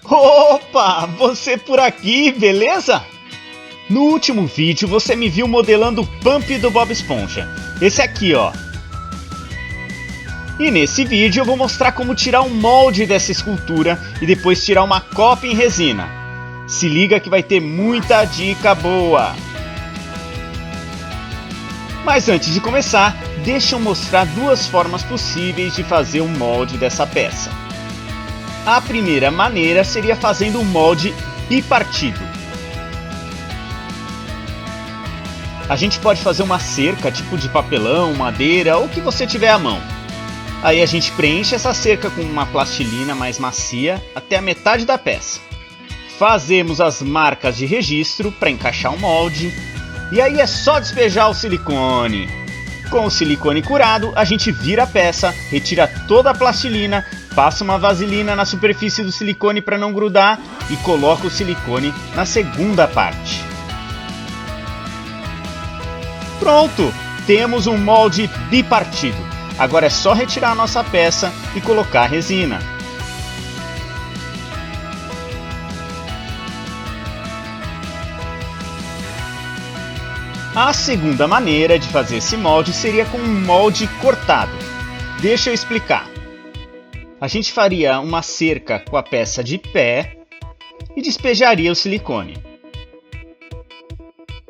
Opa, você por aqui, beleza? No último vídeo você me viu modelando o Pump do Bob Esponja. Esse aqui, ó. E nesse vídeo eu vou mostrar como tirar um molde dessa escultura e depois tirar uma cópia em resina. Se liga que vai ter muita dica boa! Mas antes de começar, deixa eu mostrar duas formas possíveis de fazer um molde dessa peça. A primeira maneira seria fazendo um molde bipartido. A gente pode fazer uma cerca, tipo de papelão, madeira ou o que você tiver à mão. Aí a gente preenche essa cerca com uma plastilina mais macia até a metade da peça. Fazemos as marcas de registro para encaixar o molde. E aí é só despejar o silicone. Com o silicone curado, a gente vira a peça, retira toda a plastilina, passa uma vaselina na superfície do silicone para não grudar e coloca o silicone na segunda parte. Pronto! Temos um molde bipartido. Agora é só retirar a nossa peça e colocar a resina. A segunda maneira de fazer esse molde seria com um molde cortado. Deixa eu explicar. A gente faria uma cerca com a peça de pé e despejaria o silicone.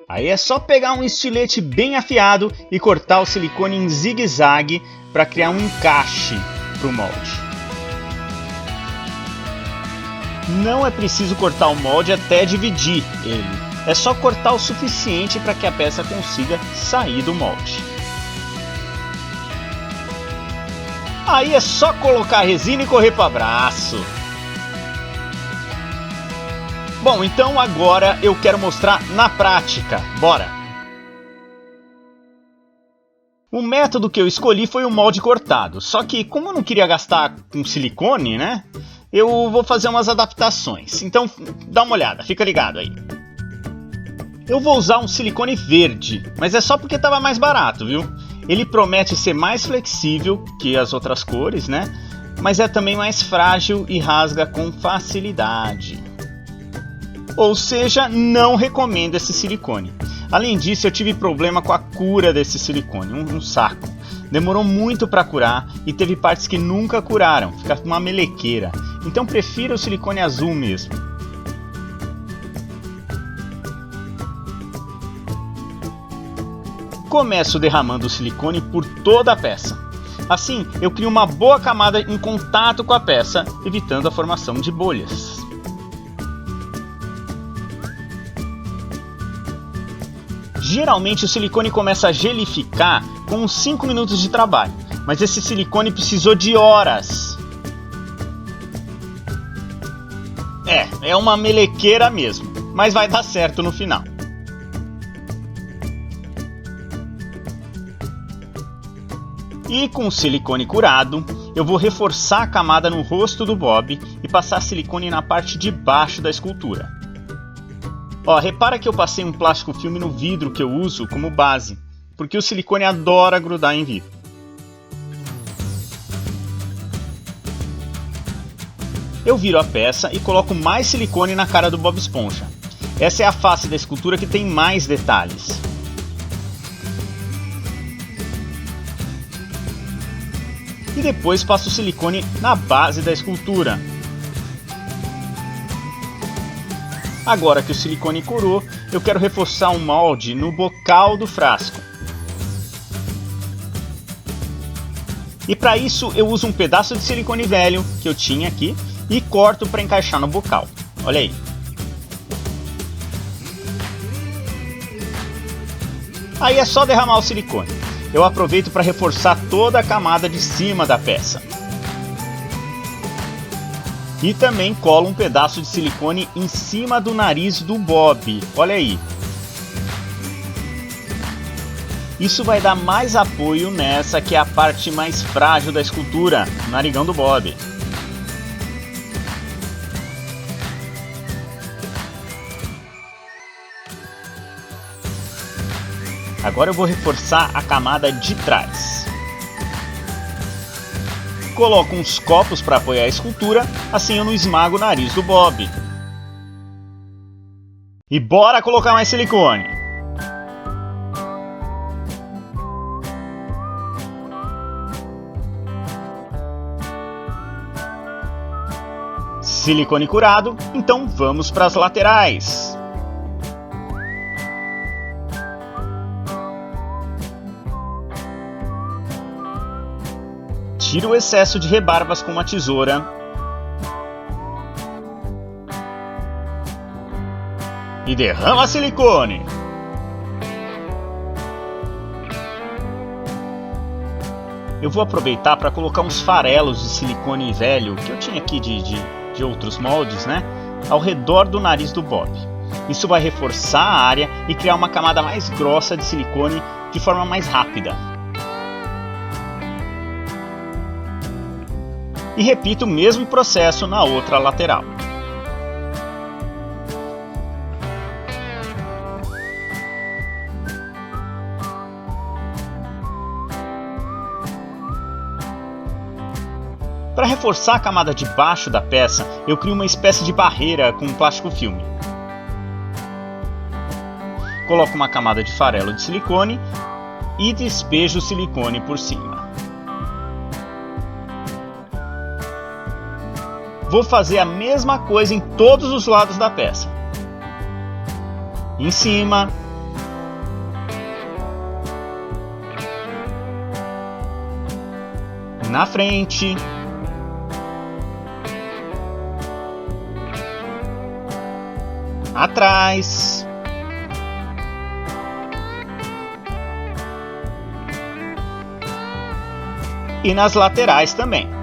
Aí é só pegar um estilete bem afiado e cortar o silicone em zigue-zague para criar um encaixe para o molde. Não é preciso cortar o molde até dividir ele. É só cortar o suficiente para que a peça consiga sair do molde. Aí é só colocar a resina e correr para o abraço. Bom, então agora eu quero mostrar na prática. Bora! O método que eu escolhi foi o molde cortado. Só que como eu não queria gastar com silicone, né? Eu vou fazer umas adaptações. Então dá uma olhada, fica ligado aí. Eu vou usar um silicone verde, mas é só porque estava mais barato, viu? Ele promete ser mais flexível que as outras cores, né? Mas é também mais frágil e rasga com facilidade. Ou seja, não recomendo esse silicone. Além disso, eu tive problema com a cura desse silicone, um saco. Demorou muito para curar e teve partes que nunca curaram, fica uma melequeira. Então prefiro o silicone azul mesmo. Começo derramando o silicone por toda a peça. Assim, eu crio uma boa camada em contato com a peça, evitando a formação de bolhas. Geralmente o silicone começa a gelificar com uns 5 minutos de trabalho, mas esse silicone precisou de horas. É uma melequeira mesmo, mas vai dar certo no final. E com o silicone curado, eu vou reforçar a camada no rosto do Bob e passar silicone na parte de baixo da escultura. Ó, repara que eu passei um plástico filme no vidro que eu uso como base, porque o silicone adora grudar em vidro. Eu viro a peça e coloco mais silicone na cara do Bob Esponja. Essa é a face da escultura que tem mais detalhes. E depois passo o silicone na base da escultura. Agora que o silicone curou, eu quero reforçar um molde no bocal do frasco. E para isso eu uso um pedaço de silicone velho que eu tinha aqui e corto para encaixar no bocal. Olha aí. Aí é só derramar o silicone. Eu aproveito para reforçar toda a camada de cima da peça. E também colo um pedaço de silicone em cima do nariz do Bob. Olha aí. Isso vai dar mais apoio nessa que é a parte mais frágil da escultura, o narigão do Bob. Agora eu vou reforçar a camada de trás. Coloco uns copos para apoiar a escultura, assim eu não esmago o nariz do Bob. E bora colocar mais silicone! Silicone curado, então vamos para as laterais. Tira o excesso de rebarbas com uma tesoura. E derrama silicone. Eu vou aproveitar para colocar uns farelos de silicone velho que eu tinha aqui de outros moldes, né? Ao redor do nariz do Bob. Isso vai reforçar a área e criar uma camada mais grossa de silicone de forma mais rápida. E repito o mesmo processo na outra lateral. Para reforçar a camada de baixo da peça, eu crio uma espécie de barreira com plástico filme. Coloco uma camada de farelo de silicone e despejo o silicone por cima. Vou fazer a mesma coisa em todos os lados da peça. Em cima. Na frente. Atrás. E nas laterais também.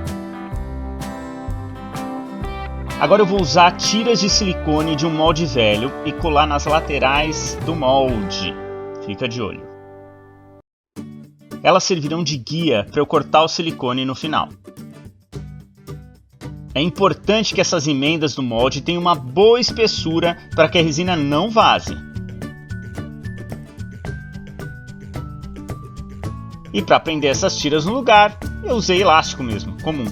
Agora eu vou usar tiras de silicone de um molde velho e colar nas laterais do molde. Fica de olho. Elas servirão de guia para eu cortar o silicone no final. É importante que essas emendas do molde tenham uma boa espessura para que a resina não vaze. E para prender essas tiras no lugar, eu usei elástico mesmo, comum.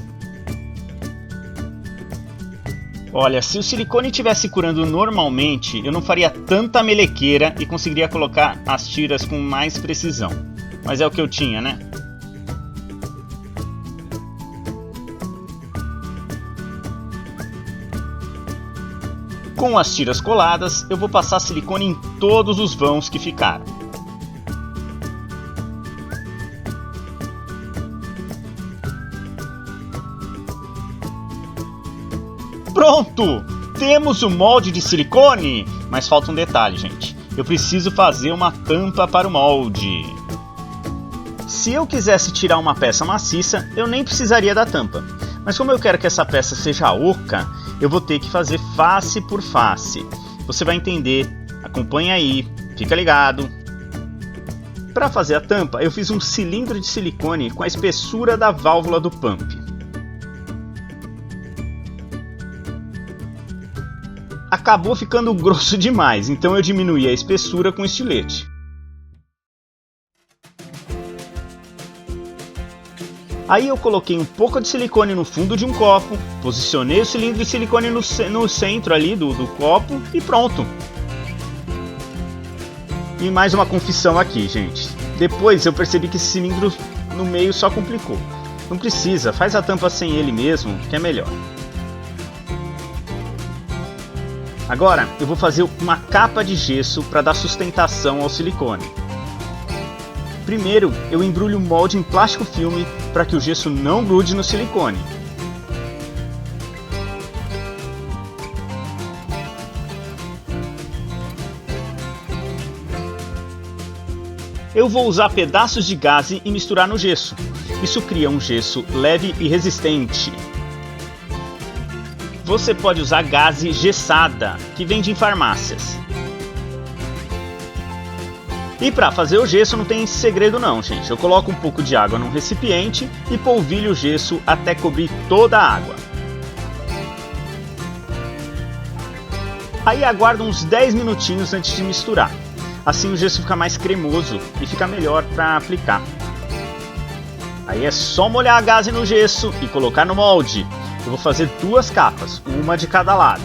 Olha, se o silicone estivesse curando normalmente, eu não faria tanta melequeira e conseguiria colocar as tiras com mais precisão. Mas é o que eu tinha, né? Com as tiras coladas, eu vou passar silicone em todos os vãos que ficaram. Pronto! Temos o molde de silicone! Mas falta um detalhe, gente. Eu preciso fazer uma tampa para o molde. Se eu quisesse tirar uma peça maciça, eu nem precisaria da tampa. Mas como eu quero que essa peça seja oca, eu vou ter que fazer face por face. Você vai entender. Acompanha aí. Fica ligado. Para fazer a tampa, eu fiz um cilindro de silicone com a espessura da válvula do pump. Acabou ficando grosso demais, então eu diminuí a espessura com estilete. Aí eu coloquei um pouco de silicone no fundo de um copo, posicionei o cilindro de silicone no centro ali do copo e pronto. E mais uma confissão aqui, gente. Depois eu percebi que esse cilindro no meio só complicou. Não precisa, faz a tampa sem ele mesmo, que é melhor. Agora eu vou fazer uma capa de gesso para dar sustentação ao silicone. Primeiro eu embrulho o molde em plástico filme para que o gesso não grude no silicone. Eu vou usar pedaços de gaze e misturar no gesso. Isso cria um gesso leve e resistente. Você pode usar gaze gessada, que vende em farmácias. E para fazer o gesso não tem segredo não, gente. Eu coloco um pouco de água num recipiente e polvilho o gesso até cobrir toda a água. Aí aguardo uns 10 minutinhos antes de misturar. Assim o gesso fica mais cremoso e fica melhor para aplicar. Aí é só molhar a gaze no gesso e colocar no molde. Eu vou fazer 2 capas, uma de cada lado.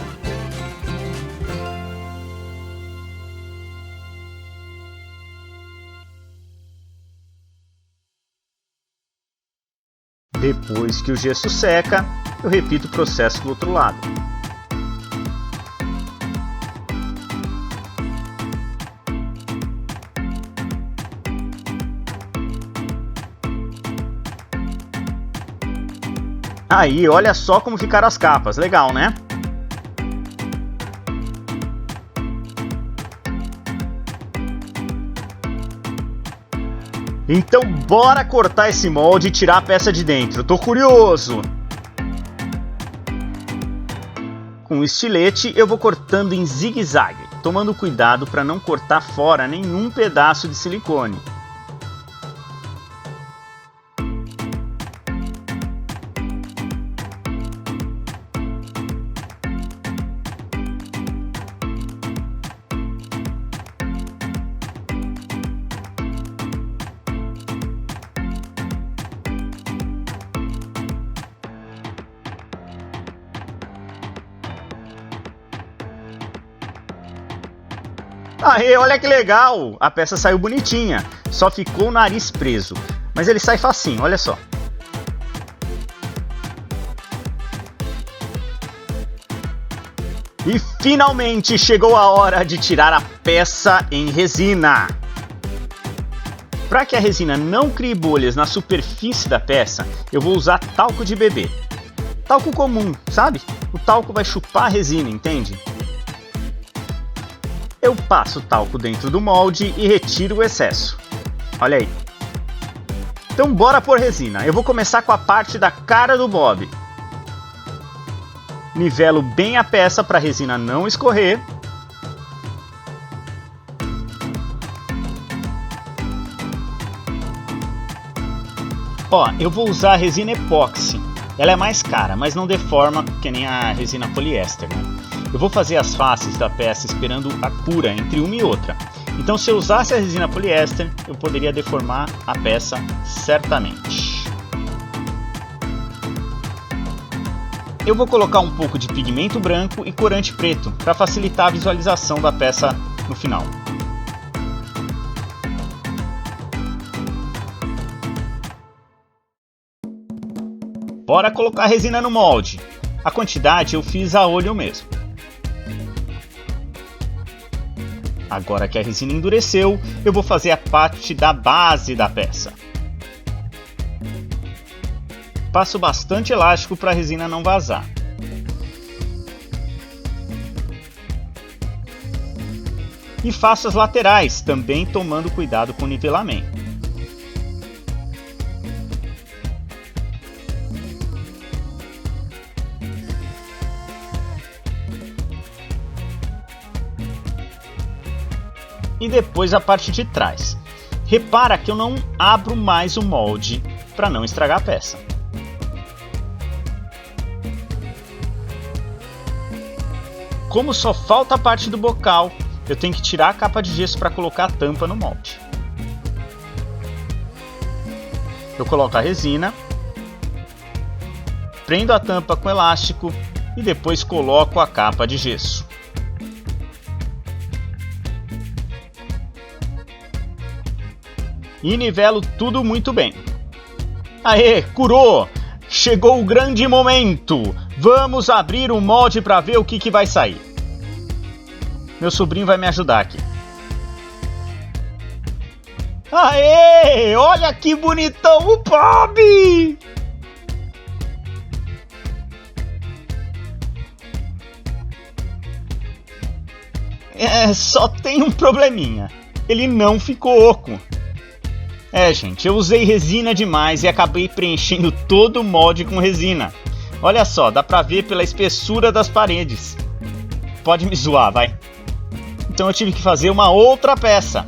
Depois que o gesso seca, eu repito o processo do outro lado. Aí, olha só como ficaram as capas, legal, né? Então bora cortar esse molde e tirar a peça de dentro, tô curioso! Com o estilete eu vou cortando em zigue-zague, tomando cuidado para não cortar fora nenhum pedaço de silicone. Aê, olha que legal! A peça saiu bonitinha, só ficou o nariz preso. Mas ele sai facinho, olha só. E finalmente chegou a hora de tirar a peça em resina. Para que a resina não crie bolhas na superfície da peça, eu vou usar talco de bebê. Talco comum, sabe? O talco vai chupar a resina, entende? Eu passo o talco dentro do molde e retiro o excesso. Olha aí. Então bora pôr resina. Eu vou começar com a parte da cara do Bob. Nivelo bem a peça para a resina não escorrer. Ó, eu vou usar a resina epóxi. Ela é mais cara, mas não deforma que nem a resina poliéster, né? Eu vou fazer as faces da peça esperando a cura entre uma e outra. Então, se eu usasse a resina poliéster, eu poderia deformar a peça certamente. Eu vou colocar um pouco de pigmento branco e corante preto para facilitar a visualização da peça no final. Bora colocar a resina no molde. A quantidade eu fiz a olho mesmo. Agora que a resina endureceu, eu vou fazer a parte da base da peça. Passo bastante elástico para a resina não vazar. E faço as laterais, também tomando cuidado com o nivelamento. E depois a parte de trás. Repara que eu não abro mais o molde para não estragar a peça. Como só falta a parte do bocal, eu tenho que tirar a capa de gesso para colocar a tampa no molde. Eu coloco a resina, prendo a tampa com elástico e depois coloco a capa de gesso. E nivelo tudo muito bem. Aê, curou! Chegou o grande momento! Vamos abrir o molde para ver o que vai sair. Meu sobrinho vai me ajudar aqui. Aê! Olha que bonitão o Bob! Só tem um probleminha. Ele não ficou oco. Gente, eu usei resina demais e acabei preenchendo todo o molde com resina. Olha só, dá pra ver pela espessura das paredes. Pode me zoar, vai. Então eu tive que fazer uma outra peça,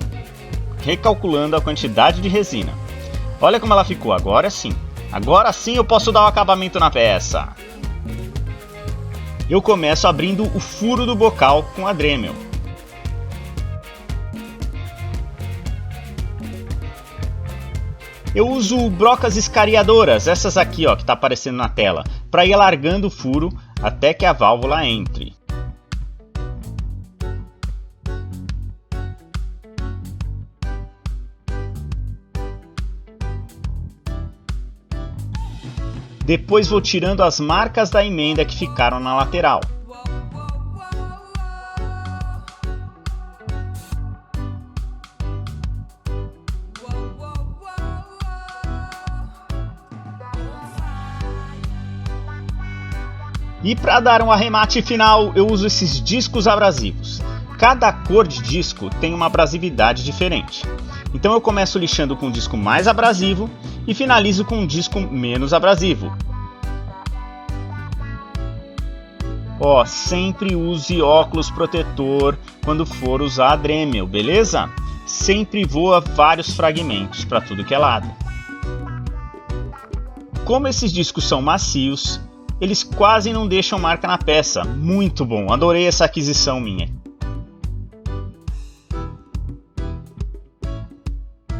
recalculando a quantidade de resina. Olha como ela ficou, agora sim. Agora sim eu posso dar o acabamento na peça. Eu começo abrindo o furo do bocal com a Dremel. Eu uso brocas escariadoras, essas aqui ó, que está aparecendo na tela, para ir alargando o furo até que a válvula entre. Depois vou tirando as marcas da emenda que ficaram na lateral. E para dar um arremate final, eu uso esses discos abrasivos. Cada cor de disco tem uma abrasividade diferente. Então eu começo lixando com um disco mais abrasivo e finalizo com um disco menos abrasivo. Ó, sempre use óculos protetor quando for usar a Dremel, beleza? Sempre voa vários fragmentos para tudo que é lado. Como esses discos são macios, eles quase não deixam marca na peça. Muito bom, adorei essa aquisição minha.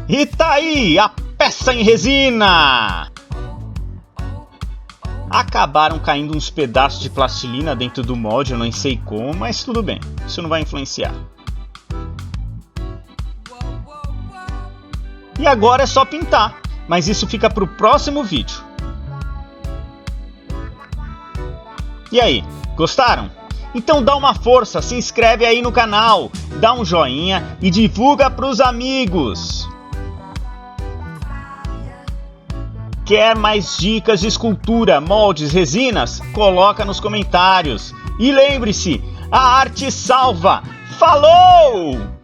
E tá aí, a peça em resina! Acabaram caindo uns pedaços de plastilina dentro do molde, eu não sei como, mas tudo bem, isso não vai influenciar. E agora é só pintar, mas isso fica para o próximo vídeo. E aí, gostaram? Então dá uma força, se inscreve aí no canal, dá um joinha e divulga para os amigos. Quer mais dicas de escultura, moldes, resinas? Coloca nos comentários. E lembre-se, a arte salva! Falou!